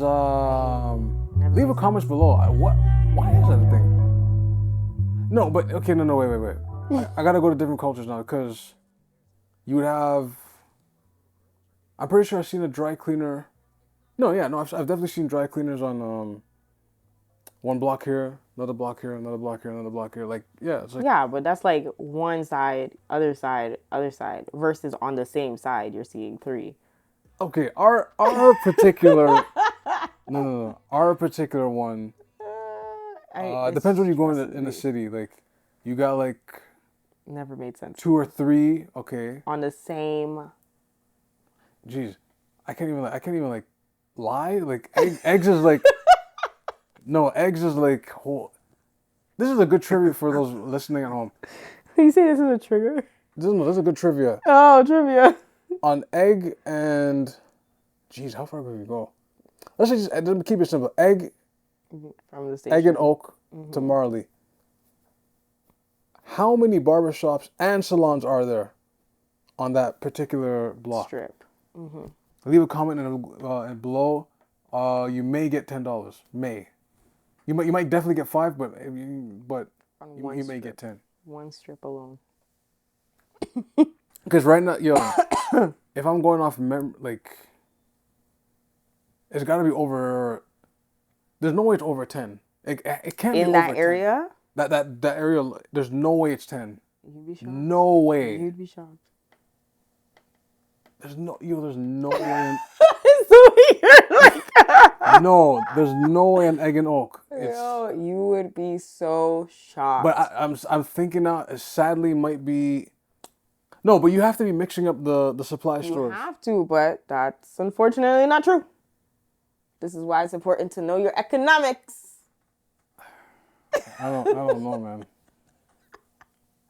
Leave a comment below. Why is that a thing? No, but okay, no, wait. I gotta go to different cultures now because you would have. I'm pretty sure I've seen a dry cleaner. No, yeah, no, I've definitely seen dry cleaners on one block here, another block here, another block here, another block here. Like, yeah, it's like Yeah, but that's like one side, other side, versus on the same side you're seeing three. okay, our particular no, our particular one. Depends when you go in the city. Like, you got like Never made sense. 2 or 3. Okay. On the same. Jeez, I can't even like lie. Like eggs is like no eggs is like whole. This is a good trivia for those listening at home. You say this is a trigger? This is a good trivia Oh, trivia. on egg and. Jeez, how far could we go? Let's just keep it simple. Egg from the station. Egg and Oak to Marley. How many barbershops and salons are there on that particular block? Strip. Leave a comment and below. You may get $10. May. You might definitely get 5, but you may get 10. One strip alone. Because right now, yo, if I'm going off like, it's got to be over. There's no way it's over 10. It can't be over 10. In that area? That area, there's no way it's 10. You'd be shocked. No way. You'd be shocked. There's no way. It's the weird. Like, No, there's no way in Egg and Oak. yo, you would be so shocked. But I'm thinking now. It sadly might be. No, but you have to be mixing up the supply stores. You have to, but that's unfortunately not true. This is why it's important to know your economics. I don't know, man.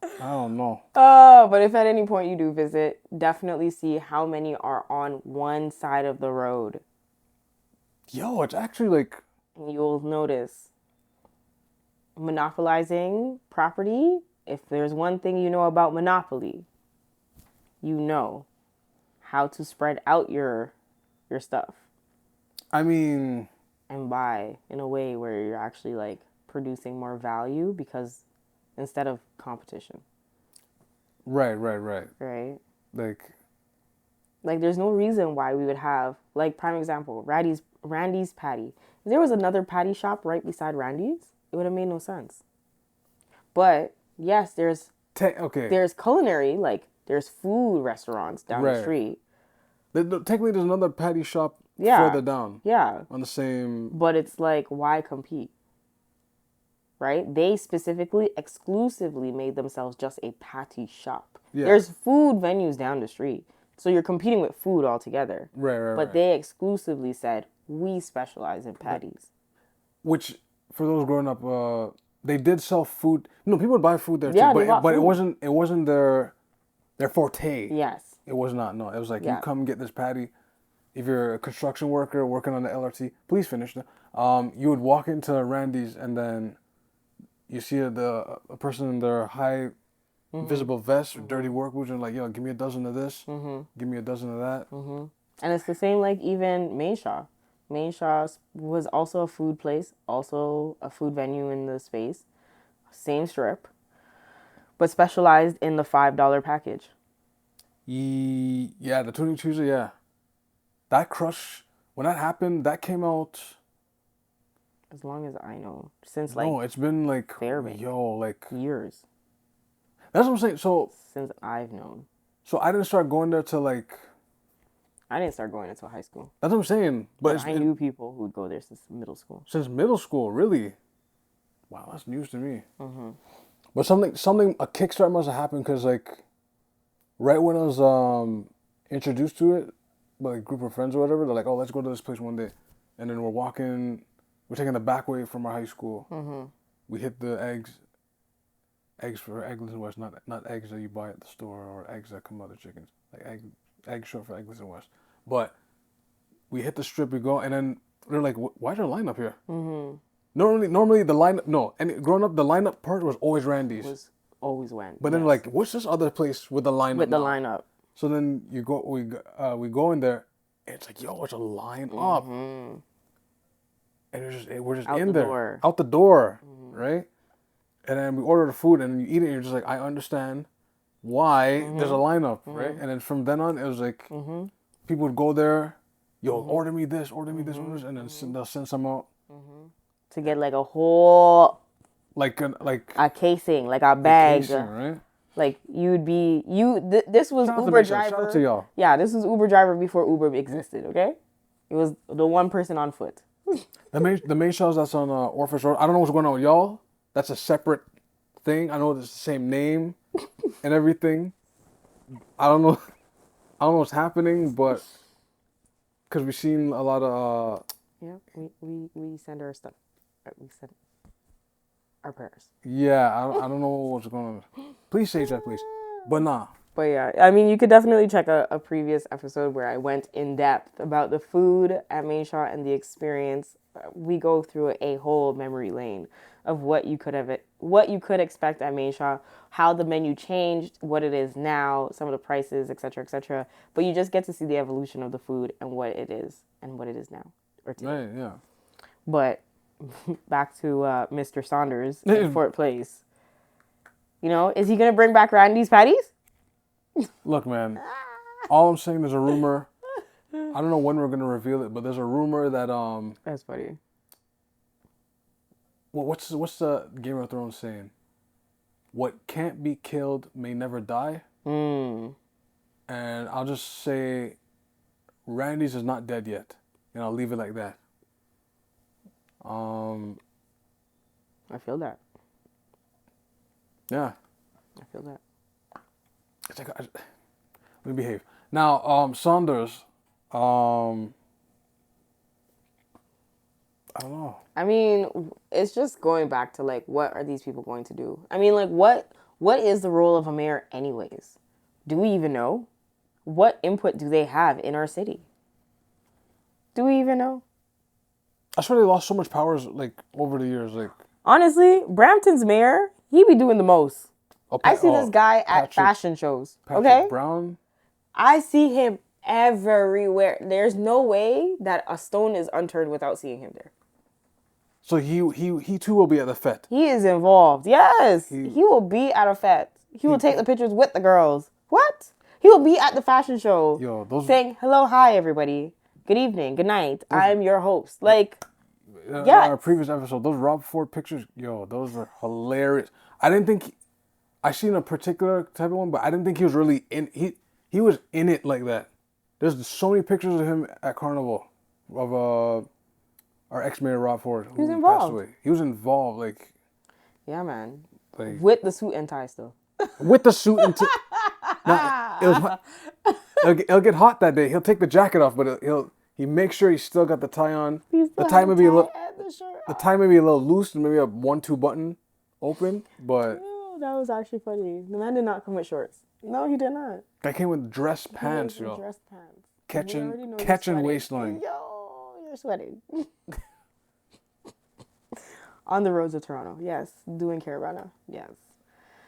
I don't know. But if at any point you do visit, definitely see how many are on one side of the road. Yo, it's actually like. And you'll notice monopolizing property. If there's one thing you know about monopoly, you know how to spread out your stuff. I mean, and buy in a way where you're actually like producing more value because instead of competition. Right. Right? Like there's no reason why we would have, like, prime example, Randy's Patty. If there was another patty shop right beside Randy's, it would have made no sense. But yes, there's culinary, like there's food restaurants down the street. Technically, there's another patty shop further down. Yeah. On the same. But it's like, why compete? Right? They exclusively made themselves just a patty shop. Yeah. There's food venues down the street. So you're competing with food altogether. Right. But they exclusively said, we specialize in patties. Which, for those growing up, they did sell food. No, people would buy food there too. But it wasn't their forte. Yes. It was not. No, it was like, you come get this patty. If you're a construction worker working on the LRT, please finish. You would walk into Randy's and then you see a person in their high visible vest or dirty work boots and like, yo, give me a dozen of this, give me a dozen of that. And it's the same like even Main Shaw. Main Shaw was also a food place, also a food venue in the space, same strip, but specialized in the $5 package. Yeah, the Tuning Tuesday, yeah. That crush, when that happened, that came out. As long as I know, since it's been like years. That's what I'm saying. So since I've known. So I didn't start going there till like. I didn't start going until high school. That's what I'm saying. But I knew people who would go there since middle school. Since middle school, really? Wow, that's news to me. But something a kickstart must have happened because like, right when I was introduced to it by a group of friends or whatever, they're like, oh, let's go to this place one day, and then we're taking the back way from our high school. We hit the eggs for Eggless and West, not eggs that you buy at the store or eggs that come out of chickens, like egg short for Eggless and West. But we hit the strip, we go, and then they're like, why is there a line up here? Normally the lineup, no, and growing up the lineup part was always Randy's. Was always Wendy's. But then like, what's this other place with the lineup? With the lineup. So then we go in there. It's like, yo, it's a line up. and we're just Out in the there, door. out the door, right? And then we order the food, and you eat it, and you're just like, I understand why there's a lineup, right? And then from then on, it was like people would go there, yo, order me this, order me this, order this, and then they'll send some out. To get like a whole Like a casing, like a bag. casing, right? Like this was Shout out to Uber Nisha. Shout driver. out to y'all. Yeah, this was Uber driver before Uber existed. Okay, it was the one person on foot. The main shows that's on Orpheus Road. I don't know what's going on with y'all. That's a separate thing. I know it's the same name and everything. I don't know. I don't know what's happening, but because we've seen a lot of. Yeah, we send our stuff. We send our prayers. Yeah, I don't know what's going on. Please say that, please. But nah. But yeah, I mean, you could definitely check a previous episode where I went in depth about the food at Main Shaw and the experience. We go through a whole memory lane of what you could expect at Main Shaw, how the menu changed, what it is now, some of the prices, etc., etc. But you just get to see the evolution of the food and what it is now or today. Right, yeah. But back to Mr. Saunders in Fort Place. You know, is he gonna bring back Randy's patties? Look, man. All I'm saying, there's a rumor. I don't know when we're gonna reveal it, but there's a rumor that That's funny. Well, what's the Game of Thrones saying? What can't be killed may never die. And I'll just say, Randy's is not dead yet, and I'll leave it like that. I feel that. Yeah. I feel that. It's like, let me behave. Now, Saunders, I don't know. I mean, it's just going back to like, what are these people going to do? I mean, like, what is the role of a mayor anyways? Do we even know? What input do they have in our city? Do we even know? I swear they lost so much powers like over the years. Like, honestly, Brampton's mayor, he be doing the most. I see this guy at fashion shows. Patrick Brown. I see him everywhere. There's no way that a stone is unturned without seeing him there. So he too will be at the fete. He is involved. Yes, he will be at a fete. He will take the pictures with the girls. What? He will be at the fashion show. Saying hello, hi everybody, good evening, good night. I'm your host. Like, in our previous episode, those Rob Ford pictures, those are hilarious. I didn't think I seen a particular type of one, but I didn't think he was really in. He was in it like that. There's so many pictures of him at Carnival of our ex-mayor Rob Ford, who passed away. He was involved, like. Yeah, man. Like, with the suit and tie still. With the suit and tie. Now, it'll get hot that day. He'll take the jacket off, but he makes sure he's still got the tie on. The tie may be a little loose, and maybe a 1-2 button open, but. That was actually funny. The man did not come with shorts. No, he did not. That came with dress pants, Dress pants. Catching waistline. Yo, you're sweating. On the roads of Toronto, yes. Doing Caravana, yes.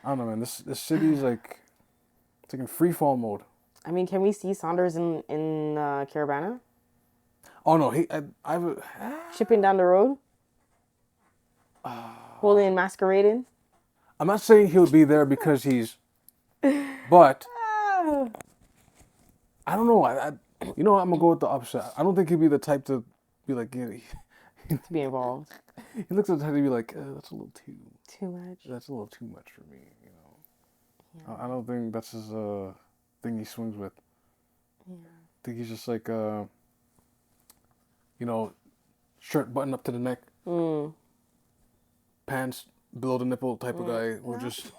I don't know, man. This city's like, it's like in free fall mode. I mean, can we see Saunders in Caravana? Oh no, shipping down the road, holding masquerading. I'm not saying he'll be there because he's, but I don't know. I'm gonna go with the opposite. I don't think he'd be the type to be like, to be involved. He looks like the type to be like, that's a little too much. That's a little too much for me, Yeah. I don't think that's his thing he swings with. Yeah. I think he's just like shirt buttoned up to the neck, pants below the nipple type of guy who just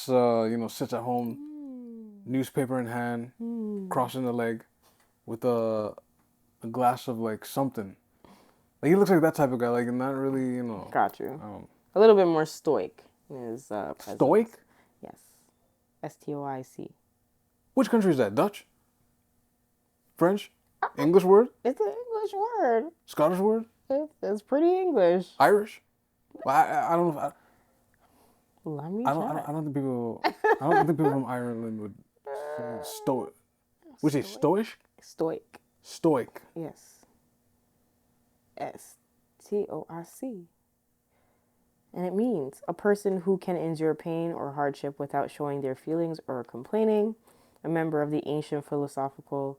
sits at home, newspaper in hand, crossing the leg, with a glass of like something. Like, he looks like that type of guy, like, not really, Got you. A little bit more stoic is stoic? Yes. STOIC. Which country is that? Dutch? French? English word? It's an English word. Scottish word? It's pretty English. Irish? Well, I don't know. Let me I don't think people from Ireland would say stoic. Would you say stoic? Stoic. Stoic. Yes. STORC. And it means a person who can endure pain or hardship without showing their feelings or complaining. A member of the ancient philosophical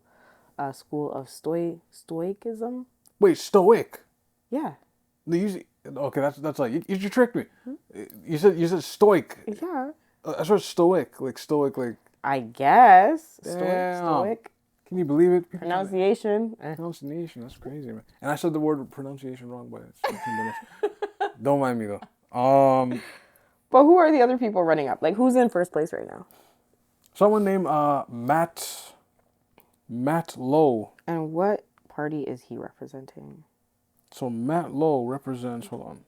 school of Stoicism. Wait, stoic? Yeah. Okay, that's like you tricked me. You said stoic. Yeah. I heard stoic, like I guess. damn. Stoic. Can you believe it? Pronunciation. Pronunciation, that's crazy, man. And I said the word pronunciation wrong, but don't mind me though. But who are the other people running up? Like, who's in first place right now? Someone named Matt Lowe. And what party is he representing? So Matt Lowe represents. Hold on.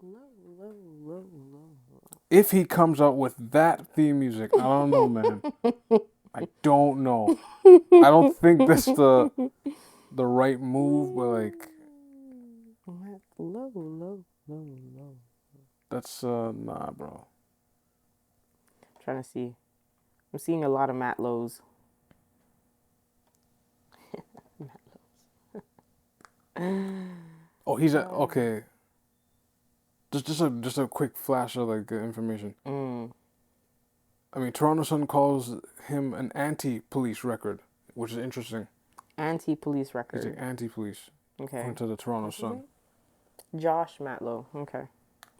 Low. If he comes out with that theme music, I don't know, man. I don't know. I don't think that's the right move, but like. Low. That's nah, bro. I'm trying to see. I'm seeing a lot of Matt Lowe's. Oh, he's okay. Just a quick flash of like information. I mean, Toronto Sun calls him an anti-police record, which is interesting. Anti-police record. He's like anti-police. Okay. According to the Toronto Sun. Josh Matlow. Okay.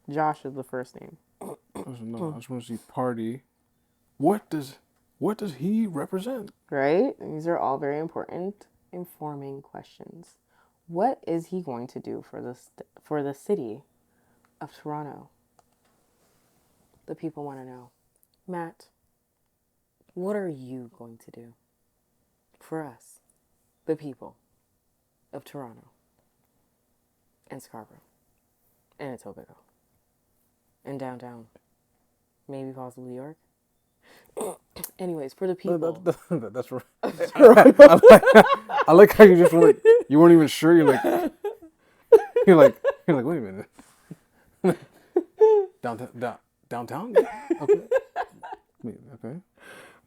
Josh is the first name. No, I just want to see party. What does he represent? Right? These are all very important, informing questions. What is he going to do for the city of Toronto? The people want to know. Matt, what are you going to do for us, the people of Toronto and Scarborough and Etobicoke and downtown, maybe possibly York? Anyways, for the people. That's right. I like how you just were like, you weren't even sure. You're like, wait a minute. Downtown? Okay. Okay.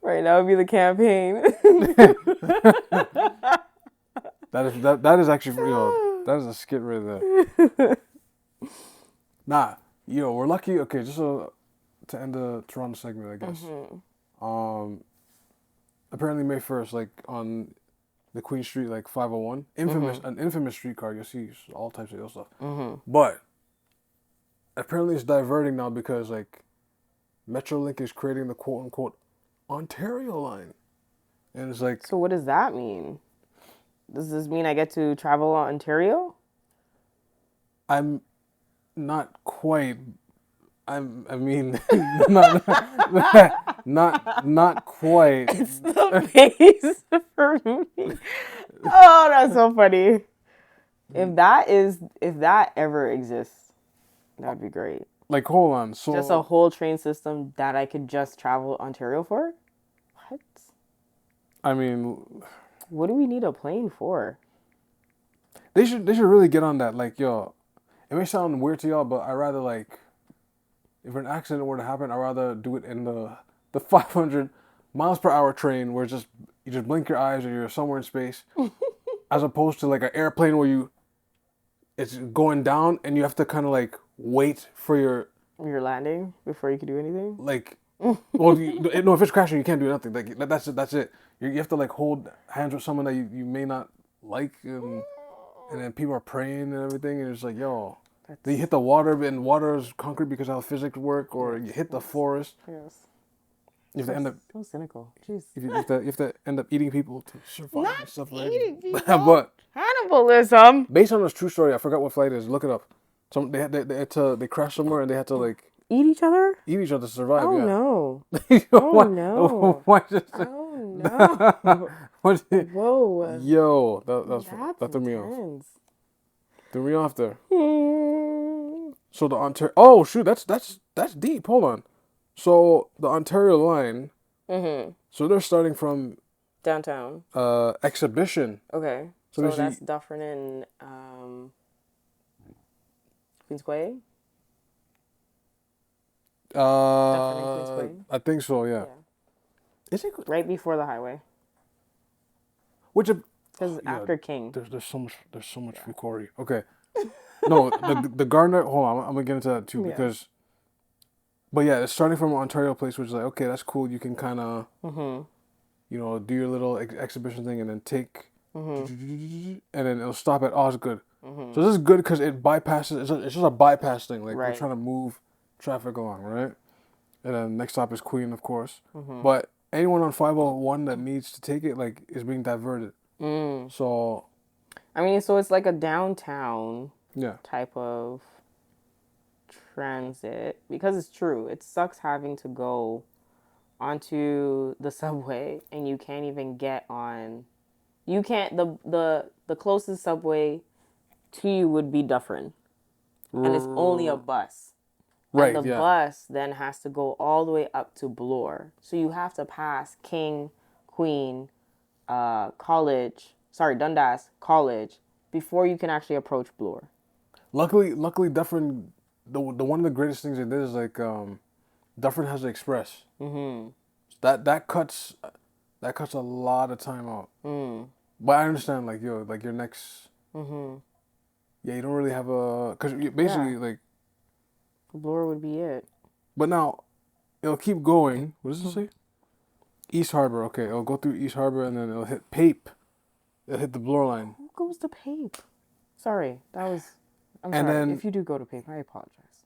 Right, that would be the campaign. that is actually that is a skit right there. Nah, we're lucky. Okay, just to end the Toronto segment, I guess. Apparently May 1st, like on the Queen Street, like 501, an infamous streetcar. You'll see all types of ill stuff. But apparently it's diverting now because like Metrolink is creating the quote unquote Ontario line, and it's like. So what does that mean? Does this mean I get to travel Ontario? I'm not quite. I mean, not quite. It's the base for me. Oh, that's so funny. If that ever exists, that would be great. Like, hold on. So just a whole train system that I could just travel Ontario for? What? I mean, what do we need a plane for? They should really get on that. Like, yo, it may sound weird to y'all, but I rather like. If an accident were to happen, I'd rather do it in the 500 miles per hour train where you just blink your eyes or you're somewhere in space, as opposed to like an airplane where it's going down and you have to kind of like wait for your landing before you can do anything. Like, well, if it's crashing, you can't do nothing. Like that's it. You have to like hold hands with someone that you may not like, and then people are praying and everything, and it's like, yo. Then you hit the water, and water is concrete because of how physics work, or you hit the forest. Yes. You have to end up so cynical. Jeez. You have to end up eating people to survive. Not and stuff eating people. But cannibalism. Based on this true story, I forgot what flight it is. Look it up. They crashed somewhere and they had to like eat each other to survive. Oh yeah. no! Oh no! Why just? Oh no! Whoa! Yo, that threw me off. Threw me off there. So the Ontario. Oh shoot, that's deep. Hold on. So the Ontario line. So they're starting from downtown. Exhibition. Okay. So that's Dufferin and Queensway. Dufferin and Queensway. I think so. Yeah. Is it right before the highway? Because after King. There's so much Fukori. Okay. No, the Gardner. Hold on, I'm gonna get into that too because. But yeah, it's starting from Ontario Place, which is like, okay, that's cool. You can kind of, do your little exhibition thing, and then take, and then it'll stop at Osgood. So this is good because it bypasses. It's just a bypass thing. Like we're trying to move traffic along, right? And then next stop is Queen, of course. But anyone on 501 that needs to take it, like, is being diverted. So. I mean, so it's like a downtown type of transit, because it's true. It sucks having to go onto the subway and you can't even get on. You can't. The closest subway to you would be Dufferin, and it's only a bus. Right. And the bus then has to go all the way up to Bloor, so you have to pass King, Queen, College. Sorry, Dundas College before you can actually approach Bloor. Luckily, Dufferin. The one of the greatest things they did is like Dufferin has the express. That cuts a lot of time out. But I understand, like, your next. Yeah, you don't really have a, because basically like. Bloor would be it. But now, it'll keep going. What does it say? East Harbor. Okay, it'll go through East Harbor and then it'll hit Pape. It'll hit the Bloor line. Who goes to Pape? Sorry, that was. I'm sorry. Then, if you do go to Pape, I apologize.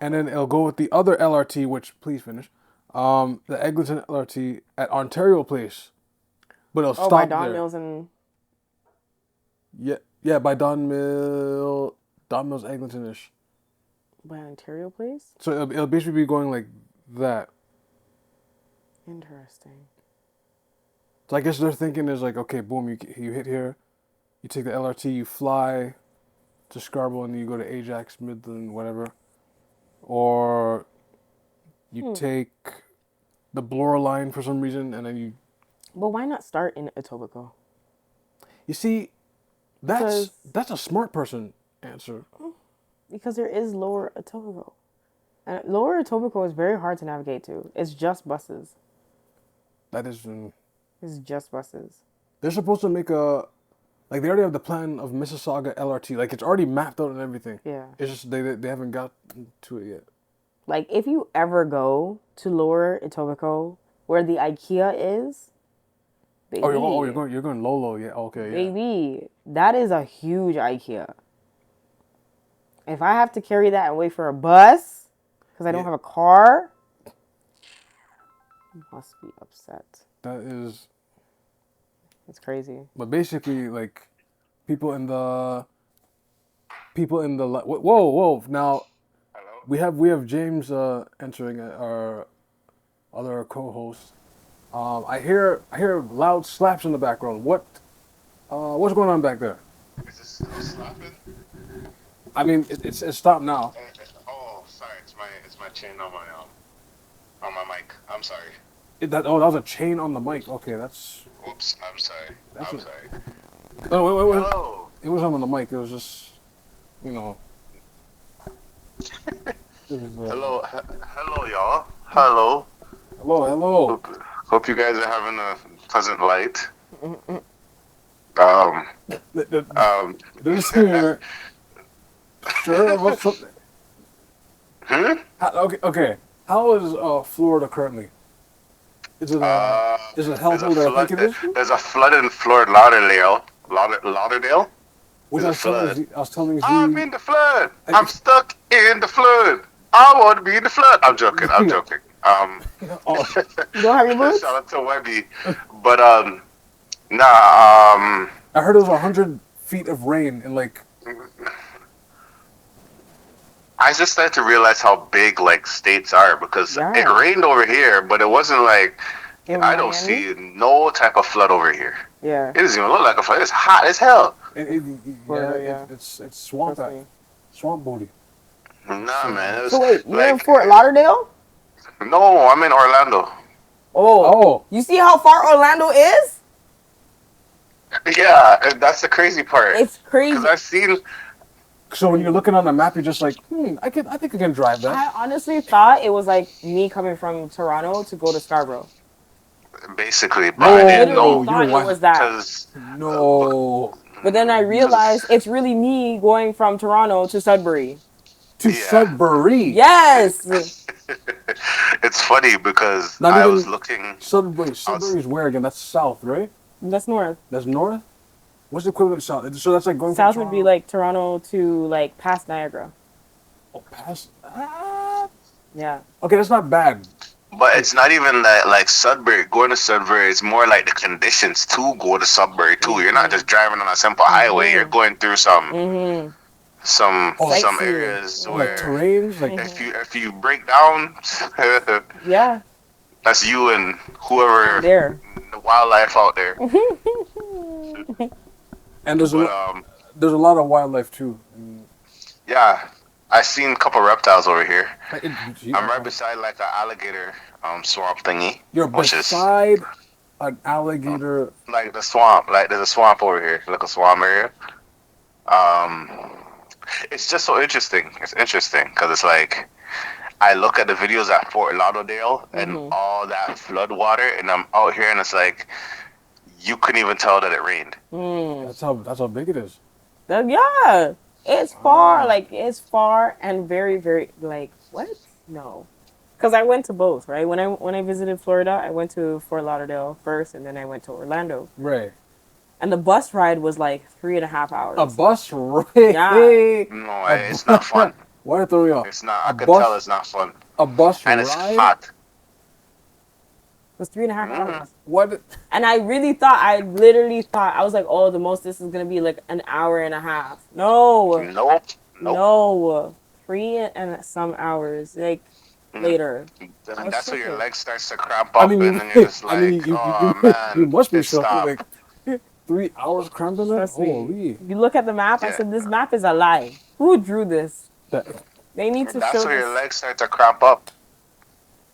And then it'll go with the other LRT, which, please finish. The Eglinton LRT at Ontario Place. But it'll stop by Don there. Mills and... Yeah, by Don Mills, Eglinton-ish. By Ontario Place? So it'll basically be going like that. Interesting. So I guess their thinking is like, okay, boom, you hit here, you take the LRT, you fly to Scarborough, and then you go to Ajax, Midland, whatever. Or you take the Bloor line for some reason, and then you... But why not start in Etobicoke? You see, that's a smart person answer. Because there is Lower Etobicoke. And Lower Etobicoke is very hard to navigate to. It's just buses. That is... It's just buses. They're supposed to make a... Like, they already have the plan of Mississauga LRT. Like, it's already mapped out and everything. Yeah. It's just they haven't got to it yet. Like, if you ever go to Lower Etobicoke, where the IKEA is, baby. You're going Lolo, yeah, okay, yeah. Baby, that is a huge IKEA. If I have to carry that and wait for a bus, because I don't have a car, I must be upset. That is... It's crazy. But basically, like, people in the whoa. Now, hello? We have James entering, our other co-host. I hear loud slaps in the background. What's going on back there? Is this still slapping? I mean, it's stopped now. Sorry, it's my chain on my mic. I'm sorry. That was a chain on the mic. Okay, that's... Whoops, I'm sorry. Sorry. Oh, wait. Hello. It wasn't on the mic. It was just, Hello, y'all. Hello. Hello. Hope you guys are having a pleasant light. This here. Sure. What's something? Okay. How is Florida currently? Is it helpful that I think it is? There's a flood in Fort Lauderdale. Which I was telling you. I'm in the flood. I'm stuck in the flood. I want to be in the flood. I'm joking. You don't have your boots? Shout out to Webby. But, I heard it was 100 feet of rain in like... I just started to realize how big, like, states are, because it rained over here, but it wasn't like... I don't see no type of flood over here. Yeah. It doesn't even look like a flood. It's hot as hell. It's swamp booty. Nah, man. So wait, you're in Fort Lauderdale? No, I'm in Orlando. Oh. You see how far Orlando is? Yeah, that's the crazy part. It's crazy. Because I've seen... So when you're looking on the map, you're just like, I think I can drive that. I honestly thought it was like me coming from Toronto to go to Scarborough. Basically, but I didn't know Thought it was that. because No. But then I realized it's really me going from Toronto to Sudbury. To yeah. Sudbury. Yes. It's funny because Not I was even looking. Sudbury. I was, Sudbury's where again? That's south, right? That's north. That's north. What's the equivalent of south? So that's like going South from would be like Toronto to like past Niagara. oh, past. Yeah. Okay, that's not bad. but it's not even that like Sudbury. Going to Sudbury, it's more like the conditions to go to Sudbury too. You're not just driving on a simple highway. You're going through some some areas Like where terrains, like if you break down, Yeah. that's you and whoever There. the wildlife out there. and there's But there's a lot of wildlife too. yeah, I seen a couple reptiles over here. Like, I'm right beside like an alligator swamp thingy. You're which beside an alligator. like the swamp. Like there's a swamp over here, like a swamp area. It's just so interesting. It's interesting because it's like I look at the videos at Fort Lauderdale and all that flood water, and I'm out here and it's like you couldn't even tell that it rained. That's how big it is. Yeah. It's far. Like it's far and very very like what? No. Because I went to both, right? When I visited Florida, I went to Fort Lauderdale first, and then I went to Orlando. Right. And the bus ride was like 3.5 hours. A bus ride? Yeah. No, it's not fun. Why are you throwing off? It's not. I can tell it's not fun. A bus and ride? it's hot. It was 3.5 hours. What? And I literally thought, I was like, oh, the most this is going to be like an hour and a half. No. Nope. No. 3 and some hours. Like, later. And that's where your legs starts to cramp up, and then you're just like, you must be so stop. like 3 hours cramping that. Holy! If you look at the map, I said this map is a lie. Who drew this? They need to show. That's where your legs start to cramp up.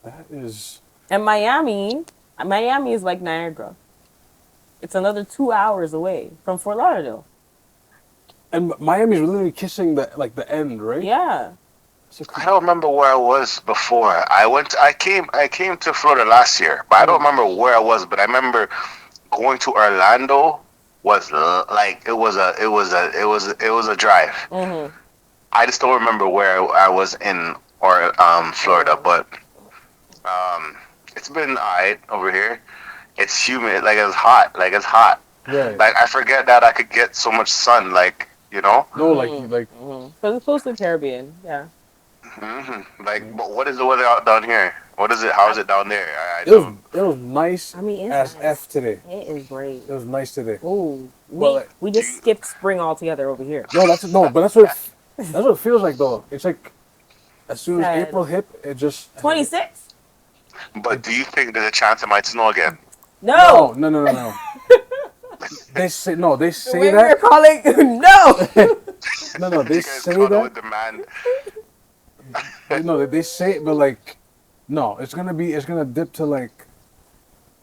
That is. And Miami is like Niagara. It's another 2 hours away from Fort Lauderdale. And Miami's literally kissing the end, right? Yeah. I don't remember where I was before. I came to Florida last year, but I don't remember where I was. But I remember going to Orlando was like it was a drive. Mm-hmm. I just don't remember where I was in Florida, but it's been alright over here. It's humid, like it's hot. Right. Like I forget that I could get so much sun, like you know. No, like Because it's close to the Caribbean, yeah. Like, but what is the weather out down here? What is it? How is it down there? It was nice. I mean, as nice. F today. It is great. It was nice today. Ooh, Well, we just skipped spring altogether over here. No, that's what it feels like though. It's like as soon as April hit, it just 26. But do you think there's a chance it might snow again? No. They say no. They say We're that. calling no. No. They say that. Demand. No, they say it, but like, no. It's gonna dip to like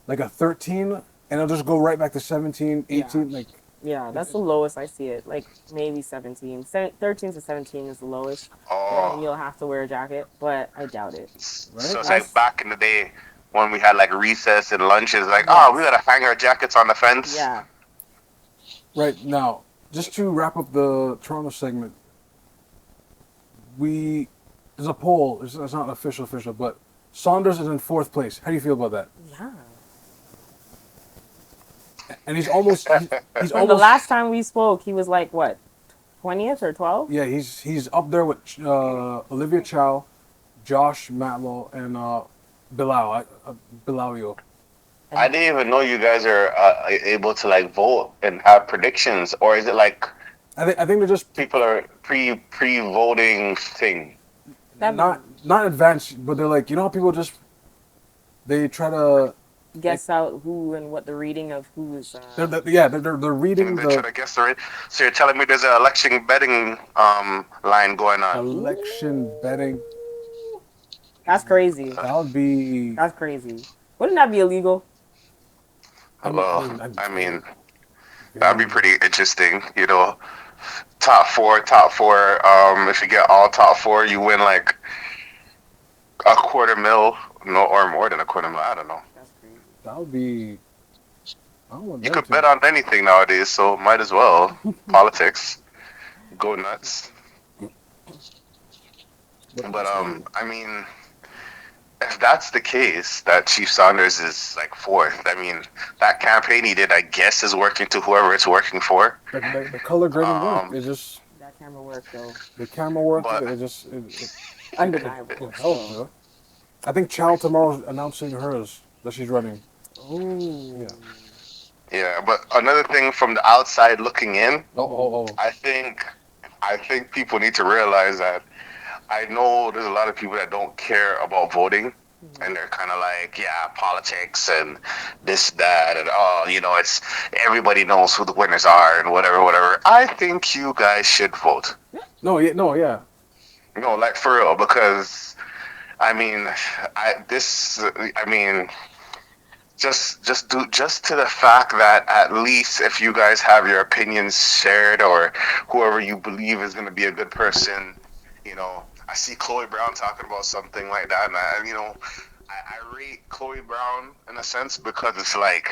a 13, and it'll just go right back to 17, 18, like. Yeah, that's the lowest I see it. Like maybe 17. 13 to 17 is the lowest. Oh. And you'll have to wear a jacket, but I doubt it. Right? So it's like back in the day when we had like recess and lunches, like, we gotta hang our jackets on the fence. Yeah. Right now, just to wrap up the Toronto segment, there's a poll. It's not official, but Saunders is in 4th place. How do you feel about that? Yeah. And he's almost. The last time we spoke, he was like what, 20th or 12th? Yeah, he's up there with Olivia Chow, Josh Matlow, and Bilalio. I didn't even know you guys are able to like vote and have predictions, or is it like? I think they're just people are pre-voting thing. Not advanced, but they're like, you know how people they try to guess out who and what the reading of who is. They're reading They're trying to guess the rate. So you're telling me there's an election betting line going on? Election betting. That's crazy. That would be. That's crazy. Wouldn't that be illegal? Well, I mean, that'd be pretty interesting. You know, top four. If you get all top 4, you win like $250,000, or more than $250,000. I don't know. That would be. I don't want You them could bet to. on anything nowadays, so might as well. Politics, go nuts. But But I mean, if that's the case, that Chief Saunders is like fourth. I mean, that campaign he did, I guess, is working to whoever it's working for. the color grading worked. Um, It just That camera work though. the camera worked. but Undeniable. It helped. So. Yeah. I think Chow tomorrow's announcing hers that she's running. Oh. Yeah. yeah, but another thing from the outside looking in, Oh. I think, I think people need to realize that I know there's a lot of people that don't care about voting. And they're kind of like, yeah, politics and this, that, and oh, you know, it's everybody knows who the winners are and whatever, whatever. I think you guys should vote. Yeah. You know, like for real, because I mean, I mean, just to the fact that at least if you guys have your opinions shared or whoever you believe is going to be a good person, you know, I see Chloe Brown talking about something like that, and you know, I rate Chloe Brown in a sense because it's like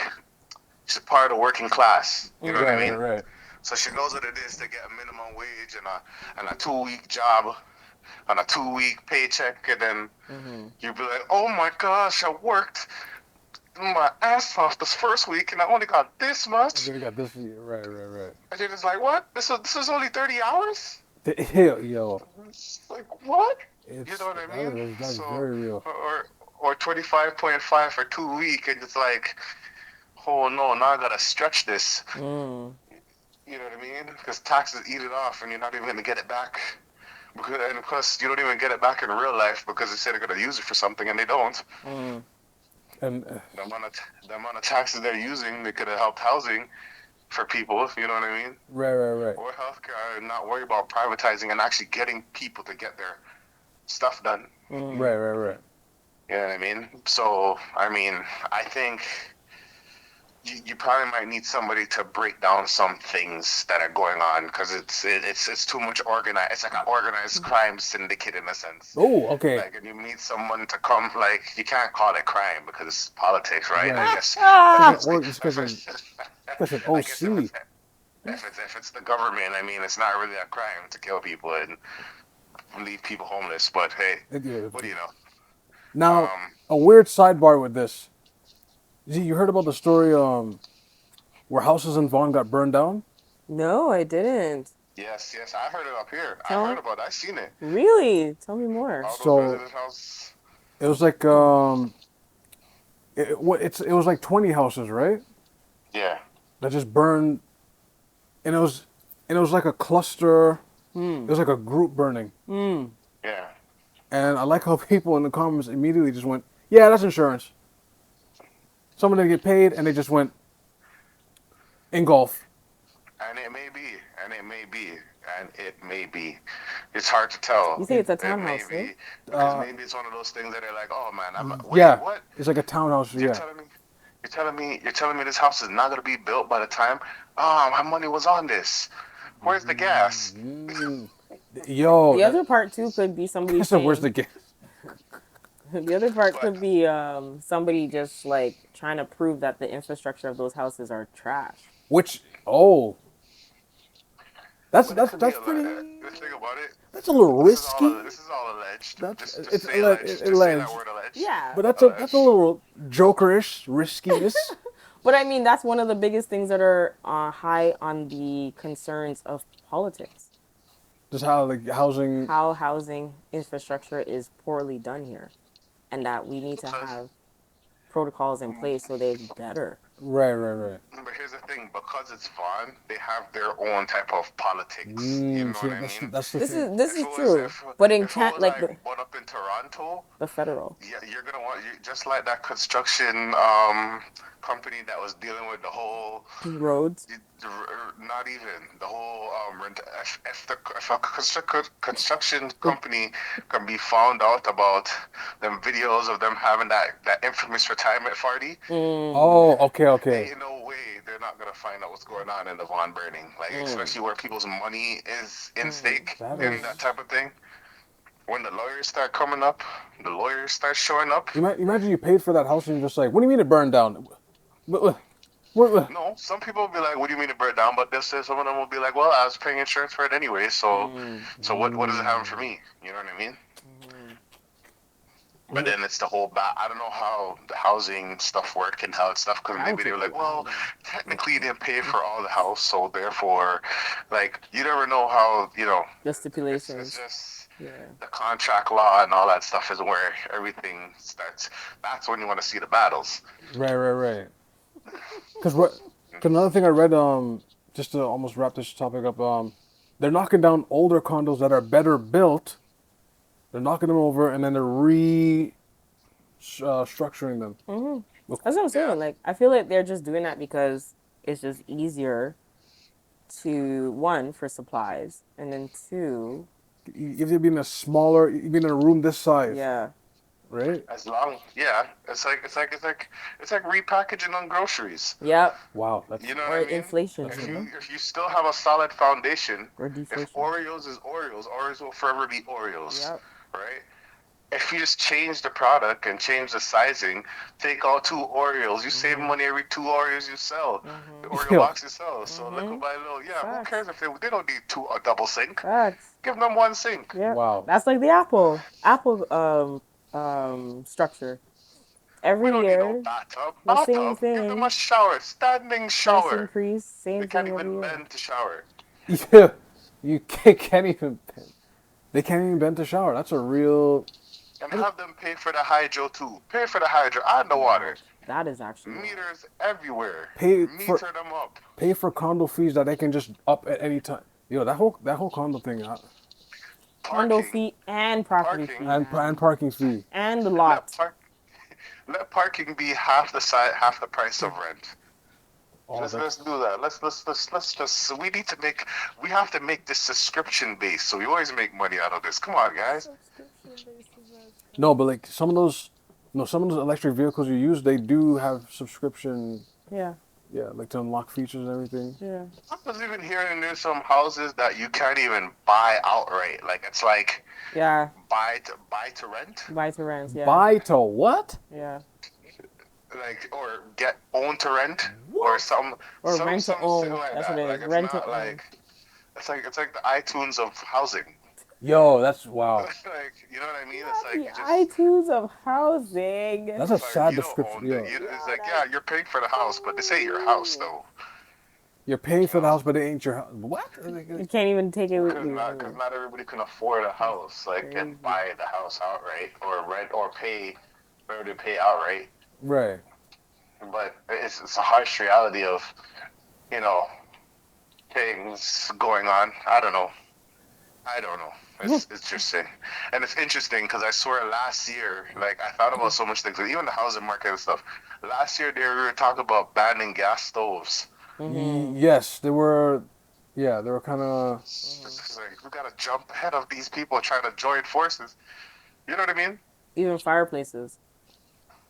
she's part of the working class. You know what I mean? Right. So she knows what it is to get a minimum wage and a 2 week job on a 2 week paycheck, and then you'd be like, oh my gosh, I worked my ass off this first week and I only got this much. Then we got this. Right. And you're just like, what? This is only 30 hours? Yo, It's like, what? You it's know what I mean? that's So, very real. or 25.5 for 2 weeks, and it's like, oh no, now I gotta stretch this. You know what I mean? Because taxes eat it off, and you're not even gonna get it back. And plus, you don't even get it back in real life because they say they're gonna use it for something, and they don't. And The amount of taxes they're using, they could have helped housing for people. You know what I mean? right. Or healthcare, and not worry about privatizing and actually getting people to get their stuff done. Right. You know what I mean? So, I mean, I think you probably might need somebody to break down some things that are going on because it's too much organized. It's like an organized crime syndicate in a sense. Oh, okay. Like, and you need someone to come. Like, you can't call it crime because it's politics, right? Right. I guess. It's because of I guess OC. if it's the government, I mean, it's not really a crime to kill people and leave people homeless. But hey, what do you know? Now, a weird sidebar with this. You heard about the story where houses in Vaughan got burned down? No, I didn't. Yes, I heard it up here. I Tell heard about it. I seen it. Really? Tell me more. All those So resident houses. it was like it was like 20 houses, right? Yeah. That just burned, and it was like a cluster. It was like a group burning. Yeah. And I like how people in the comments immediately just went, "Yeah, that's insurance." Someone didn't get paid, and they just went engulf. And it may be, and it may be, and it may be. It's hard to tell. You say it's a It may townhouse, be right? because maybe it's one of those things that are like, oh man, wait, Yeah, what? it's like a townhouse. You're Yeah, you're telling me this house is not gonna be built by the time. Oh, my money was on this. Where's the gas? yo. The other part too could be somebody So where's the saying, gas? the other part could be somebody just like trying to prove that the infrastructure of those houses are trash. Which that's But it could be pretty. the thing about it. That's a little risky. This is all alleged. That's Just it's say alleged. Just say that alleged. word alleged. Yeah. But that's a little jokerish riskiness. But I mean, that's one of the biggest things that are high on the concerns of politics. Just how like housing. How housing infrastructure is poorly done here. And that we need to have protocols in place so they're better. Right. But here's the thing: because it's Vaughan, they have their own type of politics. You know See, what I mean? that's the This thing. is true. But in like what up in Toronto, the federal. yeah, you're gonna want just like that construction company that was dealing with the whole Roads. not even the whole if a construction company can be found out about them videos of them having that infamous retirement party. Oh, okay. Ain't no way they're not gonna find out what's going on in the Vaughan burning, like especially where people's money is in stake That and is- that type of thing. when the lawyers start coming up, the lawyers start showing up. Imagine you paid for that house and you're just like, what do you mean it burned down? What? No, some people will be like, "What do you mean it burned down?" But this is some of them will be like, "Well, I was paying insurance for it anyway, so what does it have for me?" You know what I mean? But then it's the whole I don't know how the housing stuff work and how stuff because maybe they were like, well, technically you didn't pay for all the house, so therefore, like you never know how The it's stipulations. just Yeah. the contract law and all that stuff is where everything starts. That's when you want to see the battles. Right. Because another thing I read, just to almost wrap this topic up, they're knocking down older condos that are better built. They're knocking them over and then they're structuring them. That's what I'm saying. Yeah. Like, I feel like they're just doing that because it's just easier to, one, for supplies, and then two, If you've been you've been in a room this size, yeah. right? As long, yeah, it's like repackaging on groceries. Yep. Wow, that's You know Or what I mean? inflation. that's If you still have a solid foundation, Or if deflation. Oreos is Oreos, Oreos will forever be Oreos, Yep. right? If you just change the product and change the sizing, take out 2 Oreos, you save money every 2 Oreos you sell, the Oreo yo. box you sell. So little by little, yeah. Who Facts. cares if they don't need a double sink? Facts. Give them one sink. Yep. Wow. That's like the Apple structure. We Every don't need no year, bathtub. the same Give them a thing. shower, standing Price shower. increase, They same can't thing every even year. bend to shower. Yeah, you can't even. They can't even bend to shower. That's a real. And have them pay for the hydro too. Pay for the hydro and the water. That is actually wild. Meters everywhere. Pay for Meter them up. pay for condo fees that they can just up at any time. Yo, that whole condo thing, Condo Parking. fee and property fee, Parking. man. and parking fee. And the Let lot. park. Let parking be half the price of rent. Oh, Let's do that. Let's just we have to make this subscription based so we always make money out of this. Come on, guys. no, but like some of those, no, some of those electric vehicles you use, they do have subscription. Yeah. Yeah, like to unlock features and everything. Yeah. I was even hearing there's some houses that you can't even buy outright. Like it's like Yeah. buy to rent. Buy to rent. Yeah. Buy to what? Yeah. Like or get own to rent or some Or some rent to some own. shit like That's that. what it Like is. it's Rent to not own. like it's like the iTunes of housing. Yo, that's wow. Like you know what I mean? It's like The you just iTunes of housing. That's a like sad you don't description. own Yo, it. It's like yeah, you're paying for the house, but this ain't your house though. you're paying for the house, but it ain't your house. What? You can't even take it with Because you. not everybody can afford a house, like Crazy. and buy the house outright or rent or pay, or to pay outright. Right. But it's a harsh reality of, you know, things going on. I don't know. It's interesting, and it's interesting because I swear last year, like I thought about so much things, like, even the housing market and stuff. Last year they were talking about banning gas stoves. Yes, they were. Yeah, they were kind of. It's like we gotta jump ahead of these people trying to join forces. You know what I mean? Even fireplaces.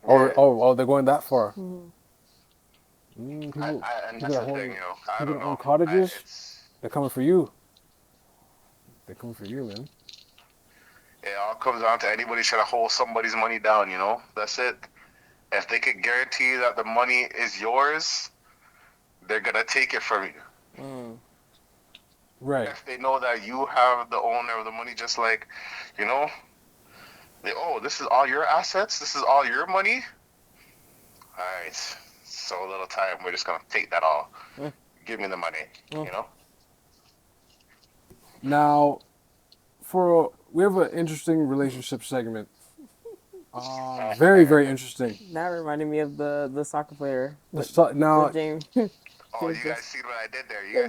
Or Yeah. they're going that far. And People that's the thing, you know. I people don't that own know. cottages, they're coming for you. They're coming for you, man. It all comes down to anybody trying to hold somebody's money down, you know? That's it. If they could guarantee that the money is yours, they're going to take it from you. Right. If they know that you have the owner of the money, just like, you know, this is all your assets? This is all your money? All right. So little time, we're just going to take that all. Give me the money, you know? Now, we have an interesting relationship segment. Very, very interesting. That reminded me of the soccer player. Now, James. Oh, you guys see what I did there? You guys